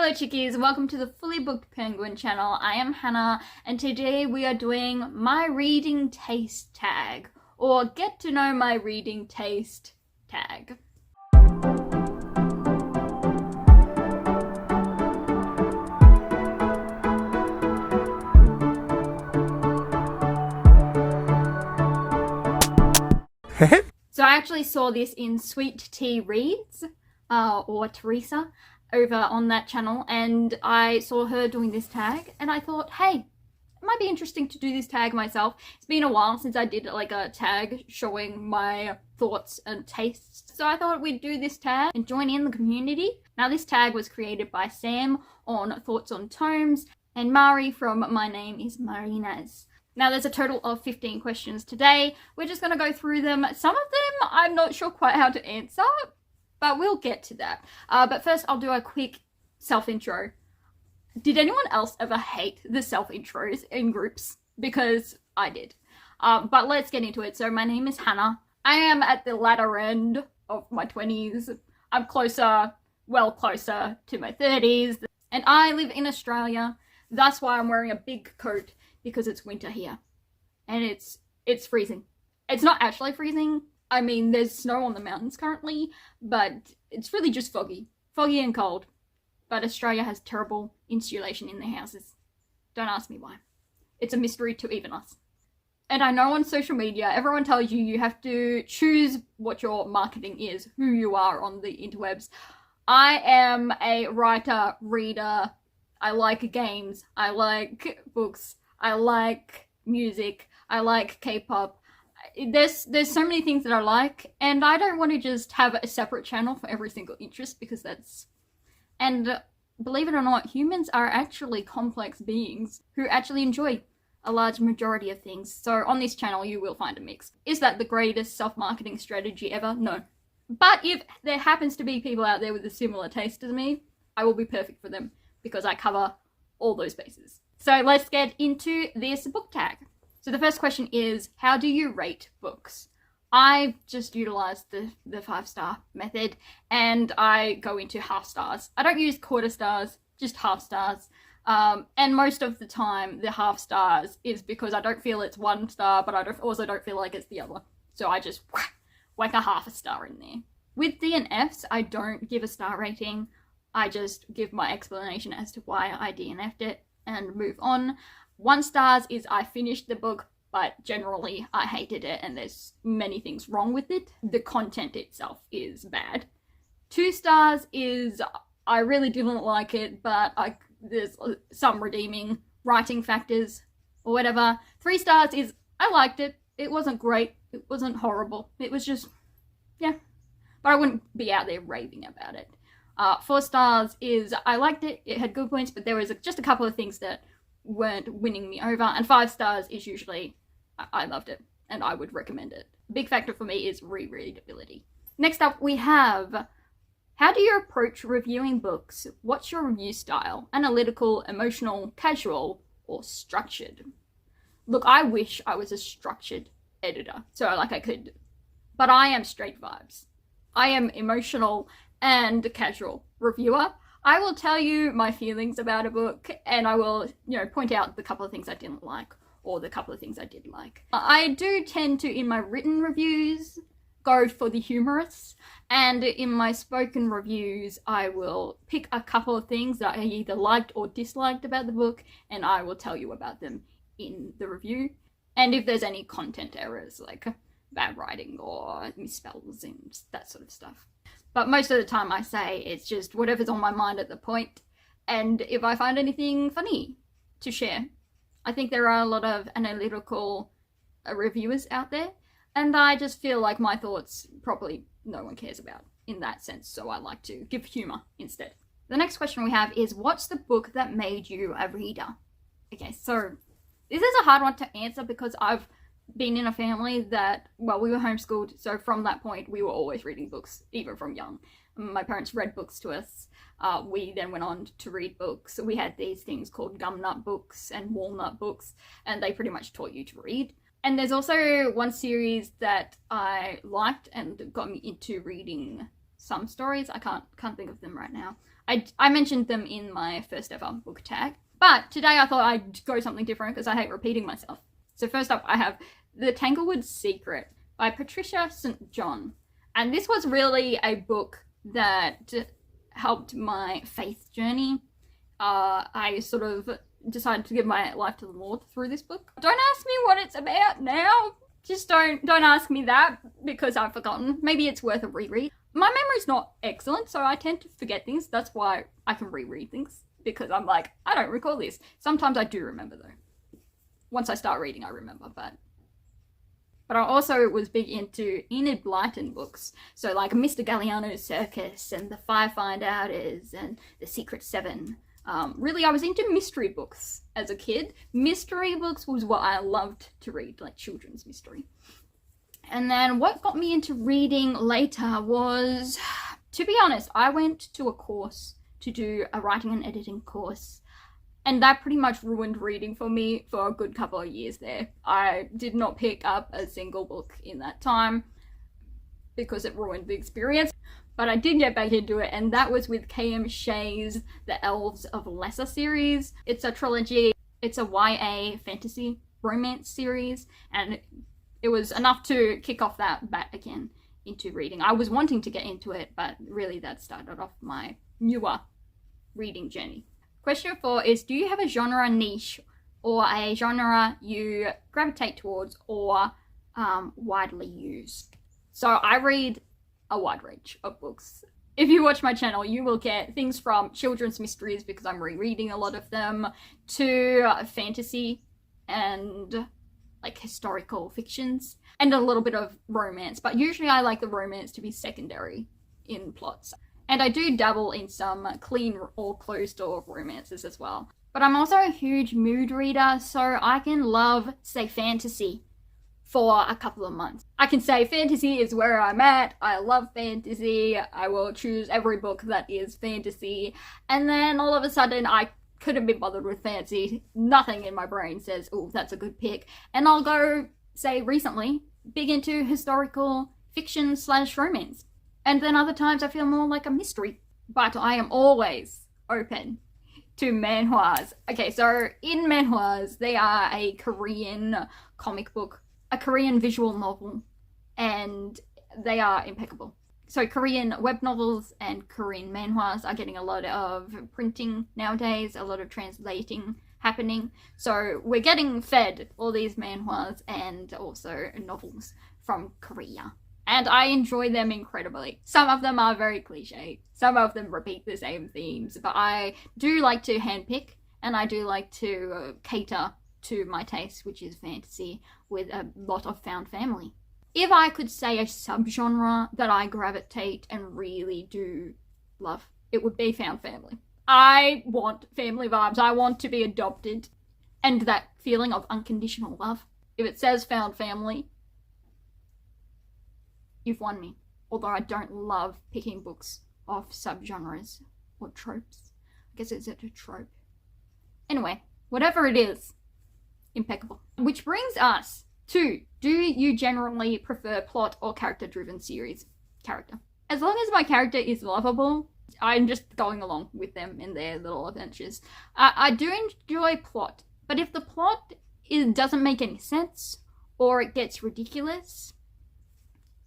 Hello chickies, welcome to the Fully Booked Penguin channel. I am Hannah and today we are doing my reading taste tag, or get to know my reading taste tag. So I actually saw this in Sweet Tea Reads, or Teresa, over on that channel, and I saw her doing this tag and I thought, hey, it might be interesting to do this tag myself. It's been a while since I did like a tag showing my thoughts and tastes, so I thought we'd do this tag and join in the community. Now this tag was created by Sam on Thoughts on Tomes and Mari from My Name is Marinas. Now there's a total of 15 questions today. We're just going to go through them. Some of them I'm not sure quite how to answer, but we'll get to that. But first I'll do a quick self-intro. Did anyone else ever hate the self-intros in groups? Because I did. But let's get into it. So my name is Hannah. I am at the latter end of my 20s. I'm closer to my 30s. And I live in Australia. That's why I'm wearing a big coat, because it's winter here. And it's freezing. It's not actually freezing. I mean, there's snow on the mountains currently, but it's really just foggy. Foggy and cold. But Australia has terrible insulation in their houses. Don't ask me why. It's a mystery to even us. And I know on social media, everyone tells you you have to choose what your marketing is, who you are on the interwebs. I am a writer, reader. I like games. I like books. I like music. I like K-pop. There's so many things that I like, and I don't want to just have a separate channel for every single interest, because that's... And believe it or not, humans are actually complex beings who actually enjoy a large majority of things. So on this channel you will find a mix. Is that the greatest self-marketing strategy ever? No. But if there happens to be people out there with a similar taste as me, I will be perfect for them, because I cover all those bases. So let's get into this book tag. So the first question is, how do you rate books? I just utilized the 5-star method, and I go into half stars. I don't use quarter stars, just half stars. And most of the time the half stars is because I don't feel it's 1 star, but I also don't feel like it's the other. So I just whack a half a star in there. With DNFs, I don't give a star rating. I just give my explanation as to why I DNF'd it and move on. 1 stars is I finished the book, but generally I hated it and there's many things wrong with it. The content itself is bad. 2 stars is I really didn't like it, but there's some redeeming writing factors or whatever. 3 stars is I liked it. It wasn't great. It wasn't horrible. It was just, yeah. But I wouldn't be out there raving about it. 4 stars is I liked it. It had good points, but there was just a couple of things that weren't winning me over. And 5 stars is usually I loved it and I would recommend it. Big factor for me is rereadability. Next up we have, how do you approach reviewing books? What's your review style? Analytical, emotional, casual, or structured? Look, I wish I was a structured editor, so like I could, but I am straight vibes. I am emotional and casual reviewer. I will tell you my feelings about a book, and I will, point out the couple of things I didn't like, or the couple of things I did like. I do tend to, in my written reviews, go for the humorous, and in my spoken reviews, I will pick a couple of things that I either liked or disliked about the book, and I will tell you about them in the review. And if there's any content errors, like bad writing or misspells and that sort of stuff. But most of the time I say it's just whatever's on my mind at the point, and if I find anything funny to share. I think there are a lot of analytical reviewers out there, and I just feel like my thoughts probably no one cares about in that sense, so I like to give humour instead. The next question we have is, what's the book that made you a reader? Okay, so this is a hard one to answer because I've been in a family that, well, we were homeschooled, so from that point we were always reading books, even from young. My parents read books to us. We then went on to read books. We had these things called gumnut books and walnut books, and they pretty much taught you to read. And there's also one series that I liked and got me into reading some stories. I can't think of them right now. I mentioned them in my first ever book tag. But today I thought I'd go something different because I hate repeating myself. So first up, I have The Tanglewood Secret by Patricia St. John. And this was really a book that helped my faith journey. I sort of decided to give my life to the Lord through this book. Don't ask me what it's about now. Just don't ask me that because I've forgotten. Maybe it's worth a reread. My memory's not excellent, so I tend to forget things. That's why I can reread things. Because I'm like, I don't recall this. Sometimes I do remember though. Once I start reading, I remember, but I also was big into Enid Blyton books. So like Mr. Galliano's Circus and The Five Find Outers and The Secret Seven. Really, I was into mystery books as a kid. Mystery books was what I loved to read, like children's mystery. And then what got me into reading later was, to be honest, I went to a course to do a writing and editing course, and that pretty much ruined reading for me for a good couple of years there. I did not pick up a single book in that time because it ruined the experience, but I did get back into it, and that was with K.M. Shay's The Elves of Lesser series. It's a trilogy. It's a YA fantasy romance series, and it was enough to kick off that back again into reading. I was wanting to get into it, but really that started off my newer reading journey. Question 4 is, do you have a genre niche or a genre you gravitate towards or widely use? So I read a wide range of books. If you watch my channel, you will get things from children's mysteries because I'm rereading a lot of them, to fantasy and like historical fictions, and a little bit of romance, but usually I like the romance to be secondary in plots. And I do dabble in some clean or closed door romances as well. But I'm also a huge mood reader, so I can love, say, fantasy for a couple of months. I can say fantasy is where I'm at, I love fantasy, I will choose every book that is fantasy, and then all of a sudden I couldn't be bothered with fantasy. Nothing in my brain says, oh, that's a good pick. And I'll go, say, recently, big into historical fiction / romance. And then other times I feel more like a mystery. But I am always open to manhwas. Okay, so in manhwas, they are a Korean comic book, a Korean visual novel, and they are impeccable. So Korean web novels and Korean manhwas are getting a lot of printing nowadays, a lot of translating happening. So we're getting fed all these manhwas and also novels from Korea. And I enjoy them incredibly. Some of them are very cliche. Some of them repeat the same themes. But I do like to handpick, and I do like to cater to my taste, which is fantasy, with a lot of found family. If I could say a subgenre that I gravitate and really do love, it would be found family. I want family vibes. I want to be adopted. And that feeling of unconditional love. If it says found family, you've won me. Although I don't love picking books off subgenres or tropes. I guess it's a trope. Anyway, whatever it is, impeccable. Which brings us to, do you generally prefer plot or character-driven series? Character. As long as my character is lovable, I'm just going along with them in their little adventures. I do enjoy plot, but if the plot doesn't make any sense or it gets ridiculous,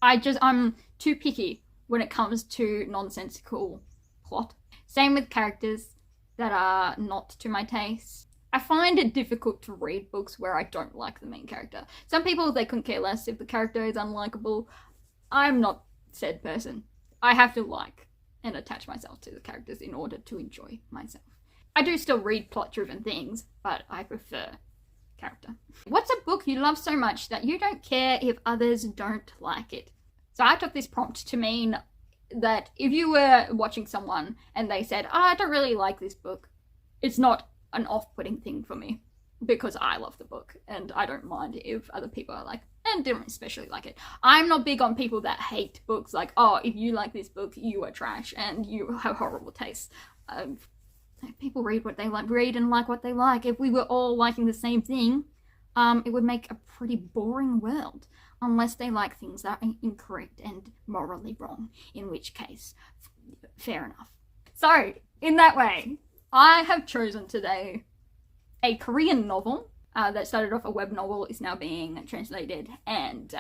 I'm too picky when it comes to nonsensical plot. Same with characters that are not to my taste. I find it difficult to read books where I don't like the main character. Some people, they couldn't care less if the character is unlikable. I'm not said person. I have to like and attach myself to the characters in order to enjoy myself. I do still read plot-driven things, but I prefer character. What's a book you love so much that you don't care if others don't like it? So I took this prompt to mean that if you were watching someone and they said, I don't really like this book, it's not an off-putting thing for me because I love the book and I don't mind if other people are like, and didn't especially like it. I'm not big on people that hate books, like, oh, if you like this book, you are trash and you have horrible taste. People read what they like, read and like what they like. If we were all liking the same thing, it would make a pretty boring world, unless they like things that are incorrect and morally wrong, in which case, fair enough. So, In that way, I have chosen today a Korean novel that started off a web novel, is now being translated and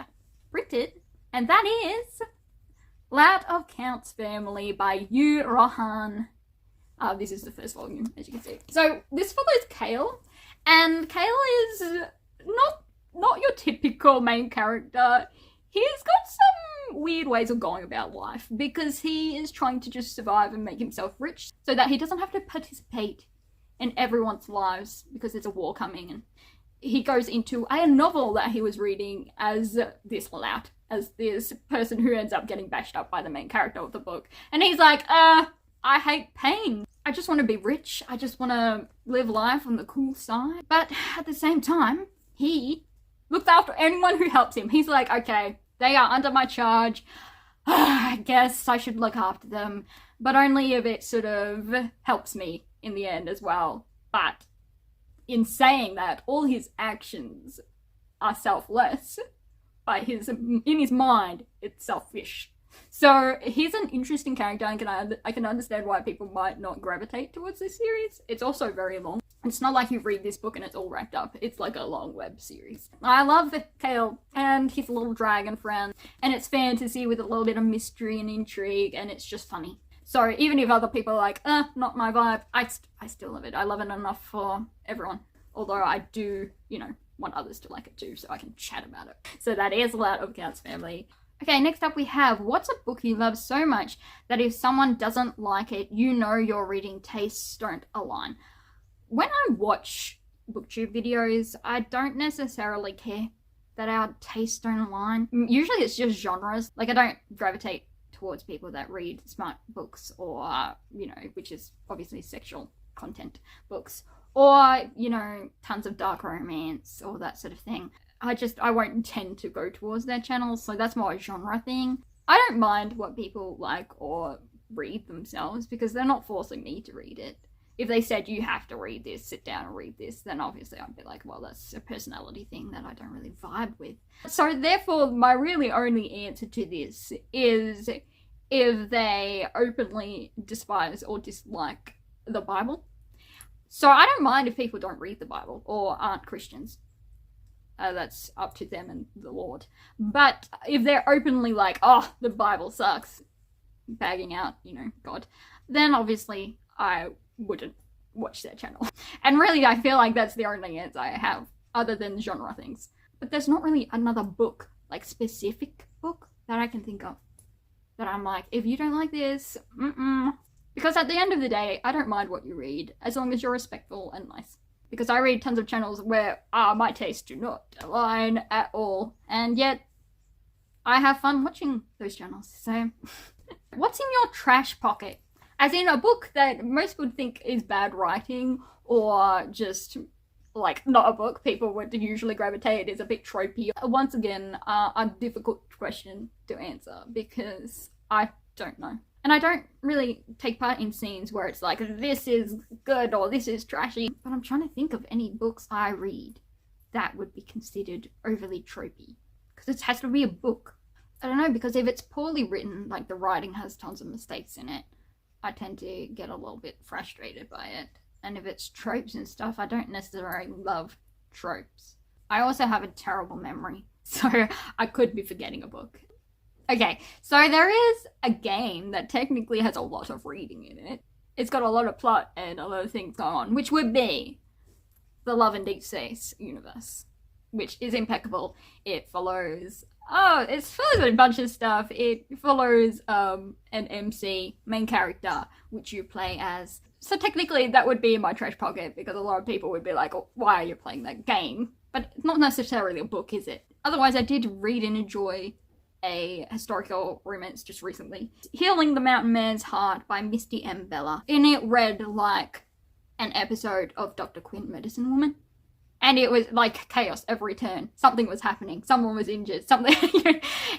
printed, and that is Loud of Count's Family by Yu Rohan. This is the first volume, as you can see. So this follows Kale, and Kale is not your typical main character. He's got some weird ways of going about life because he is trying to just survive and make himself rich so that he doesn't have to participate in everyone's lives because there's a war coming. And he goes into a novel that he was reading as this lout, as this person who ends up getting bashed up by the main character of the book. And he's like, I hate pain. I just want to be rich. I just want to live life on the cool side. But at the same time, he looks after anyone who helps him. He's like, okay, they are under my charge. I guess I should look after them, but only if it sort of helps me in the end as well. But in saying that, all his actions are selfless, but in his mind, it's selfish. So he's an interesting character, and I can understand why people might not gravitate towards this series. It's also very long. It's not like you read this book and it's all wrapped up. It's like a long web series. I love Kale and his little dragon friend, and it's fantasy with a little bit of mystery and intrigue, and it's just funny. So even if other people are like, not my vibe, I still love it. I love it enough for everyone. Although I do, want others to like it too, so I can chat about it. So that is Loud of Count's Family. Okay, next up we have, what's a book you love so much that if someone doesn't like it, you know your reading tastes don't align? When I watch booktube videos, I don't necessarily care that our tastes don't align. Usually it's just genres. Like, I don't gravitate towards people that read smart books or, which is obviously sexual content books, or, tons of dark romance or that sort of thing. I won't tend to go towards their channels, so that's more a genre thing. I don't mind what people like or read themselves because they're not forcing me to read it. If they said you have to read this, sit down and read this, then obviously I'd be like, well, that's a personality thing that I don't really vibe with. So therefore, my really only answer to this is if they openly despise or dislike the Bible. So I don't mind if people don't read the Bible or aren't Christians. That's up to them and the Lord. But if they're openly like, oh, the Bible sucks, bagging out, God, then obviously I wouldn't watch their channel. And really, I feel like that's the only answer I have, other than genre things. But there's not really another book, like specific book, that I can think of, that I'm like, if you don't like this, Because at the end of the day, I don't mind what you read, as long as you're respectful and nice. Because I read tons of channels where my tastes do not align at all, and yet I have fun watching those channels. So, what's in your trash pocket? As in a book that most would think is bad writing, or just like not a book people would usually gravitate, is a bit tropey. Once again, a difficult question to answer because I don't know. And I don't really take part in scenes where it's like, this is good or this is trashy. But I'm trying to think of any books I read that would be considered overly tropey. Because it has to be a book. I don't know, because if it's poorly written, like the writing has tons of mistakes in it, I tend to get a little bit frustrated by it. And if it's tropes and stuff, I don't necessarily love tropes. I also have a terrible memory, so I could be forgetting a book. Okay, so there is a game that technically has a lot of reading in it. It's got a lot of plot and a lot of things going on, which would be the Love and Deep Space universe, which is impeccable. It follows a bunch of stuff. It follows an MC, main character, which you play as. So technically that would be in my trash pocket, because a lot of people would be like, oh, why are you playing that game? But it's not necessarily a book, is it? Otherwise, I did read and enjoy a historical romance just recently, Healing the Mountain Man's Heart by Misty M. Bella. And it read like an episode of Dr. Quinn, Medicine Woman. And it was like chaos every turn. Something was happening. Someone was injured. Something.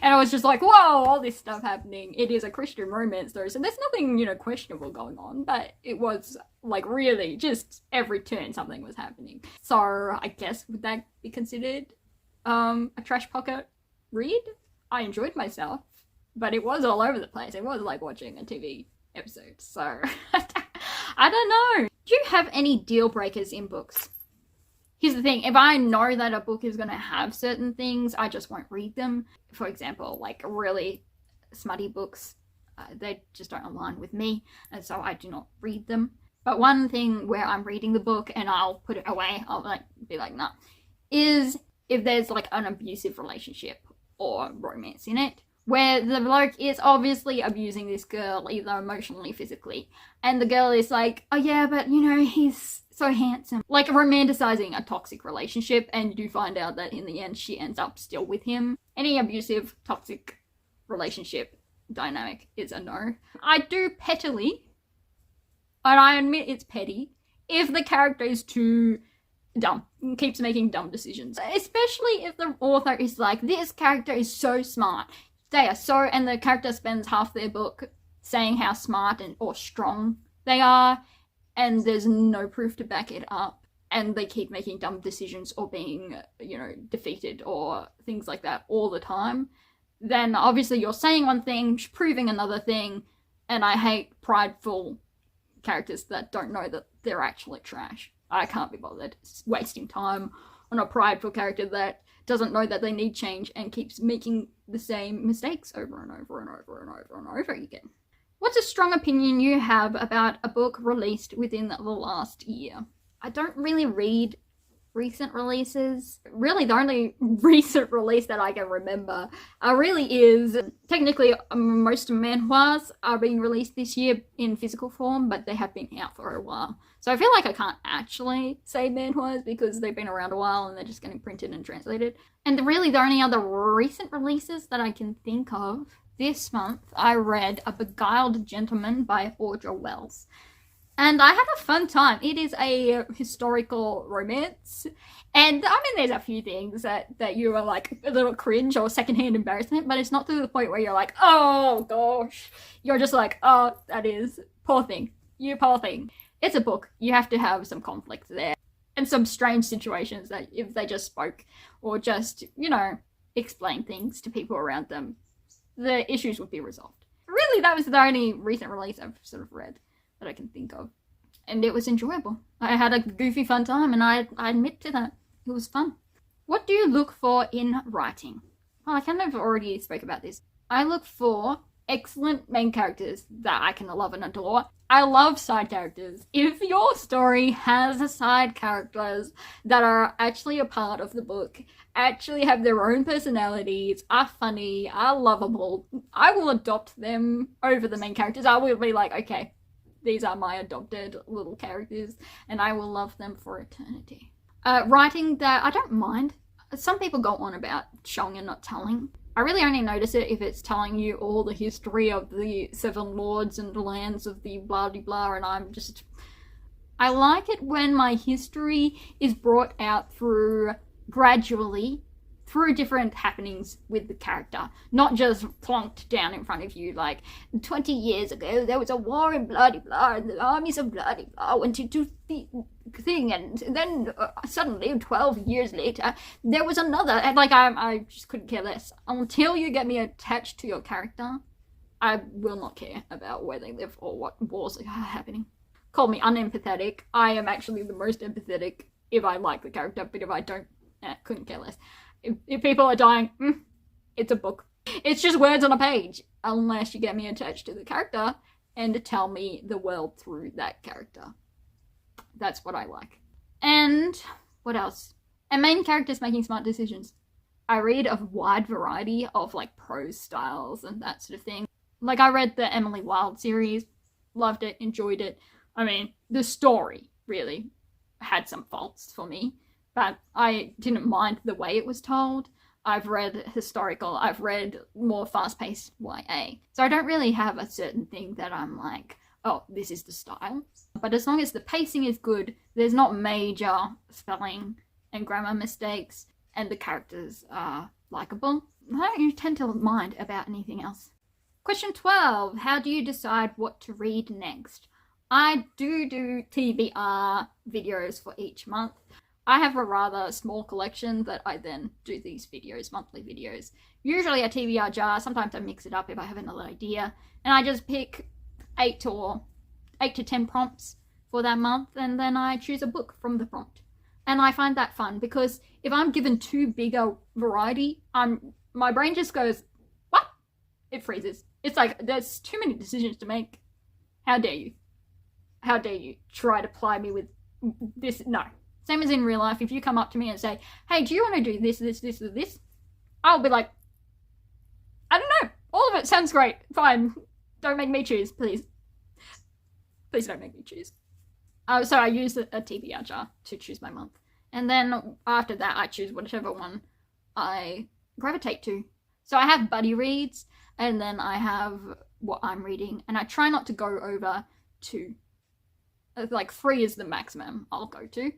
And I was just like, whoa, all this stuff happening. It is a Christian romance though, so there's nothing, questionable going on. But it was like really just every turn something was happening. So I guess would that be considered a trash pocket read? I enjoyed myself, but it was all over the place. It was like watching a TV episode. So I don't know. Do you have any deal breakers in books? Here's the thing, if I know that a book is going to have certain things, I just won't read them. For example, like really smutty books, they just don't align with me, and so I do not read them. But one thing where I'm reading the book and I'll put it away, I'll like be like, nah, is if there's like an abusive relationship or romance in it, where the bloke is obviously abusing this girl, either emotionally, physically, and the girl is like, oh yeah, but you know, he's so handsome. Like romanticizing a toxic relationship, and you find out that in the end she ends up still with him. Any abusive, toxic relationship dynamic is a no. I do pettily, and I admit it's petty, if the character is too dumb, keeps making dumb decisions. Especially if the author is like, this character is so smart. They are so, and the character spends half their book saying how smart and or strong they are, and there's no proof to back it up, and they keep making dumb decisions or being, you know, defeated or things like that all the time, then obviously you're saying one thing, proving another thing, and I hate prideful characters that don't know that they're actually trash. I can't be bothered wasting time on a prideful character that doesn't know that they need change and keeps making the same mistakes over and over and over and over and over again. What's a strong opinion you have about a book released within the last year? I don't really read recent releases. Really, the only recent release that I can remember really is, technically most manhwas are being released this year in physical form, but they have been out for a while. So I feel like I can't actually say manhwas because they've been around a while and they're just getting printed and translated. And really the only other recent releases that I can think of, this month I read A Beguiled Gentleman by Audra Wells. And I had a fun time. It is a historical romance. And I mean, there's a few things that you are like a little cringe or secondhand embarrassment, but it's not to the point where you're like, oh gosh. You're just like, oh, that is, poor thing. You poor thing. It's a book. You have to have some conflict there. And some strange situations that if they just spoke or just, you know, explain things to people around them, the issues would be resolved. Really, that was the only recent release I've sort of read that I can think of. And it was enjoyable. I had a goofy fun time, and I admit to that. It was fun. What do you look for in writing? Well, I kind of already spoke about this. I look for excellent main characters that I can love and adore. I love side characters. If your story has side characters that are actually a part of the book, actually have their own personalities, are funny, are lovable, I will adopt them over the main characters. I will be like, okay, these are my adopted little characters, and I will love them for eternity. Writing that I don't mind. Some people go on about showing and not telling. I really only notice it if it's telling you all the history of the seven lords and lands of the blah blah blah, and I like it when my history is brought out through gradually through different happenings with the character, not just plonked down in front of you like 20 years ago there was a war in blah blah blah and the armies of blah blah blah went to do the thing, and then suddenly 12 years later there was another, and like I just couldn't care less. Until you get me attached to your character, I will not care about where they live or what wars are happening. Call me unempathetic. I am actually the most empathetic if I like the character, but if I don't, couldn't care less. If people are dying, it's a book. It's just words on a page, unless you get me attached to the character and tell me the world through that character. That's what I like. And what else? And main characters making smart decisions. I read a wide variety of like prose styles and that sort of thing. Like I read the Emily Wilde series, loved it, enjoyed it. I mean, the story really had some faults for me, but I didn't mind the way it was told. I've read historical, I've read more fast-paced YA. So I don't really have a certain thing that I'm like, oh, this is the style. But as long as the pacing is good, there's not major spelling and grammar mistakes, and the characters are likable, I don't tend to mind about anything else. Question 12. How do you decide what to read next? I do TBR videos for each month. I have a rather small collection that I then do these videos, monthly videos. Usually a TBR jar, sometimes I mix it up if I have another idea, and I just pick 8 to 10 prompts for that month, and then I choose a book from the prompt. And I find that fun because if I'm given too big a variety, my brain just goes, what? It freezes. It's like, there's too many decisions to make. How dare you? How dare you try to ply me with this? No. Same as in real life. If you come up to me and say, hey, do you want to do this, this, this, or this? I'll be like, I don't know. All of it sounds great. Fine. Don't make me choose, please. Please don't make me choose. So I use a TBR jar to choose my month. And then after that, I choose whichever one I gravitate to. So I have buddy reads, and then I have what I'm reading. And I try not to go over 2. Like 3 is the maximum I'll go to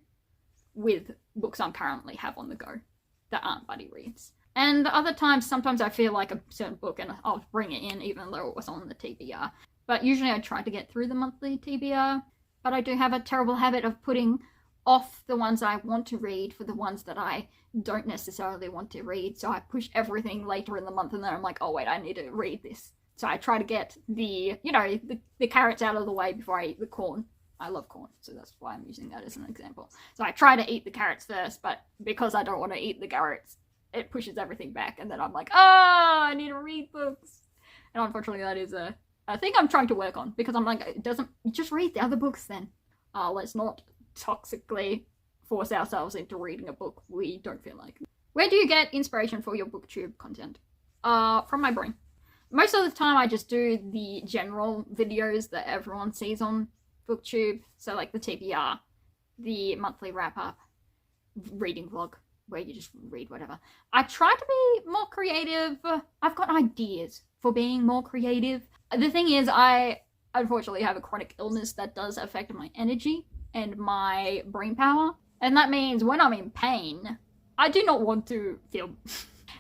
with books I currently have on the go that aren't buddy reads. And other times, sometimes I feel like a certain book and I'll bring it in even though it was on the TBR. But usually I try to get through the monthly TBR. But I do have a terrible habit of putting off the ones I want to read for the ones that I don't necessarily want to read. So I push everything later in the month and then I'm like, oh wait, I need to read this. So I try to get the carrots out of the way before I eat the corn. I love corn, so that's why I'm using that as an example. So I try to eat the carrots first, but because I don't want to eat the carrots, it pushes everything back. And then I'm like, I need to read books. And unfortunately that is a thing I'm trying to work on, because I'm like, just read the other books then. Let's not toxically force ourselves into reading a book we don't feel like. Where do you get inspiration for your booktube content? From my brain. Most of the time I just do the general videos that everyone sees on booktube. So like the TBR, the monthly wrap up, reading vlog, where you just read whatever. I try to be more creative. I've got ideas for being more creative. The thing is, I unfortunately have a chronic illness that does affect my energy and my brain power. And that means when I'm in pain, I do not want to film.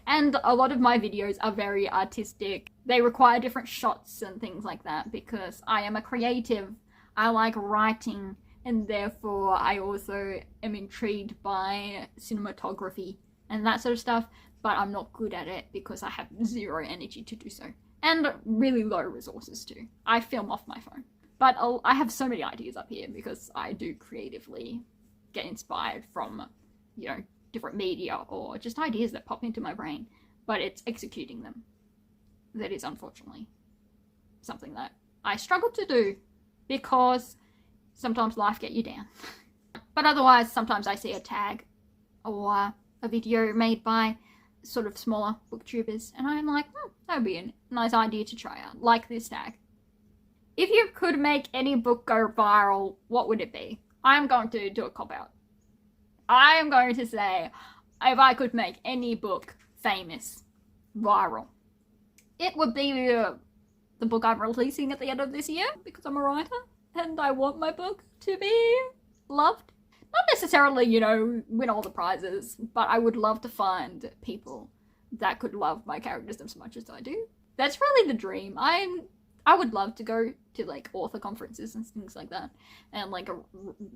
And a lot of my videos are very artistic. They require different shots and things like that because I am a creative. I like writing, and therefore I also am intrigued by cinematography and that sort of stuff, but I'm not good at it because I have 0 energy to do so. And really low resources too. I film off my phone. But I have so many ideas up here because I do creatively get inspired from, different media or just ideas that pop into my brain. But it's executing them that is unfortunately something that I struggle to do because sometimes life get you down. But otherwise, sometimes I see a tag or a video made by sort of smaller booktubers and I'm like, that would be a nice idea to try out, like this tag. If you could make any book go viral, what would it be? I'm going to do a cop-out. I am going to say, if I could make any book famous, viral, it would be the book I'm releasing at the end of this year because I'm a writer and I want my book to be loved. Not necessarily, win all the prizes, but I would love to find people that could love my characters as much as I do. That's really the dream. I would love to go to like author conferences and things like that and like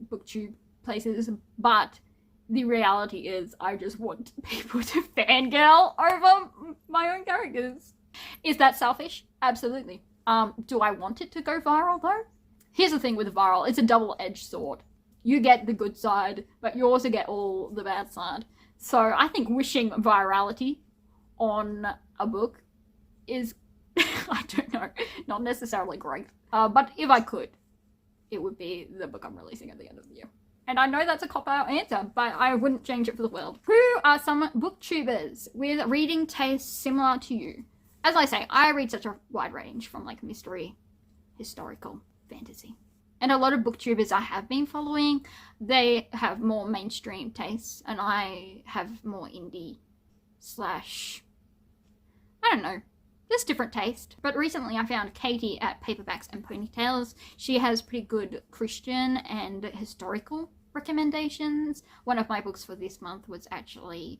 booktube places, but the reality is I just want people to fangirl over my own characters. Is that selfish? Absolutely. Do I want it to go viral though? Here's the thing with viral, it's a double-edged sword. You get the good side, but you also get all the bad side. So I think wishing virality on a book is, I don't know, not necessarily great. But if I could, it would be the book I'm releasing at the end of the year. And I know that's a cop-out answer, but I wouldn't change it for the world. Who are some booktubers with reading tastes similar to you? As I say, I read such a wide range from like mystery, historical, fantasy. And a lot of booktubers I have been following, they have more mainstream tastes and I have more indie / I don't know, just different taste. But recently I found Katie at Paperbacks and Ponytails. She has pretty good Christian and historical recommendations. One of my books for this month was actually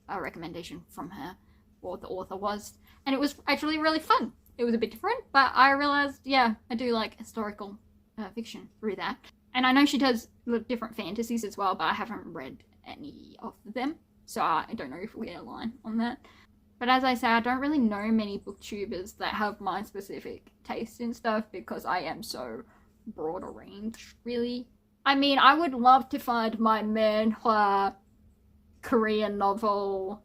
a recommendation from her, or the author was, and it was actually really fun. It was a bit different, but I realized, yeah, I do like historical fiction through that. And I know she does different fantasies as well, but I haven't read any of them, so I don't know if we align on that. But as I say, I don't really know many booktubers that have my specific taste in stuff because I am so broader range, really. I mean, I would love to find my manhwa, Korean novel,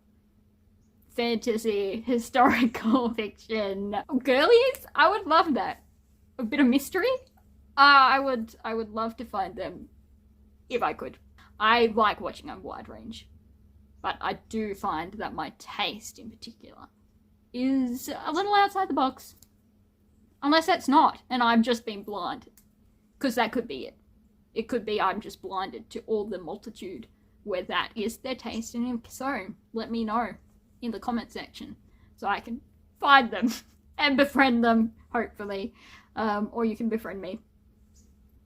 fantasy, historical fiction, girlies. I would love that. A bit of mystery. I would love to find them if I could. I like watching a wide range, but I do find that my taste in particular is a little outside the box. Unless that's not, and I've just been blind. Because that could be it. It could be I'm just blinded to all the multitude where that is their taste, and if so, let me know in the comment section so I can find them and befriend them, hopefully. Or you can befriend me.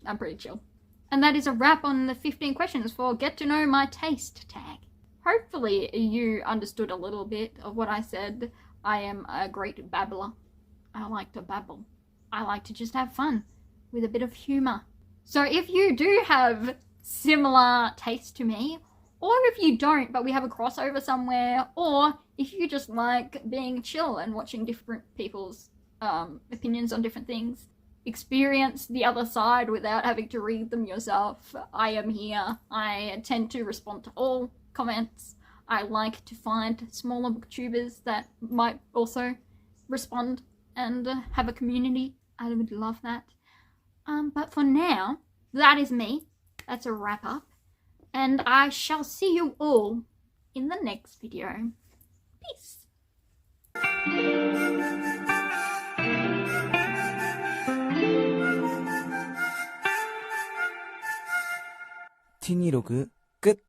I'm pretty chill. And that is a wrap on the 15 questions for Get to Know My Taste tag. Hopefully you understood a little bit of what I said. I am a great babbler. I like to babble. I like to just have fun with a bit of humour. So if you do have similar taste to me, or if you don't but we have a crossover somewhere, or if you just like being chill and watching different people's opinions on different things, experience the other side without having to read them yourself, I am here. I tend to respond to all comments. I like to find smaller booktubers that might also respond and have a community. I would love that. But for now, that is me. That's a wrap up. And I shall see you all in the next video. Peace. 티니로그 끝.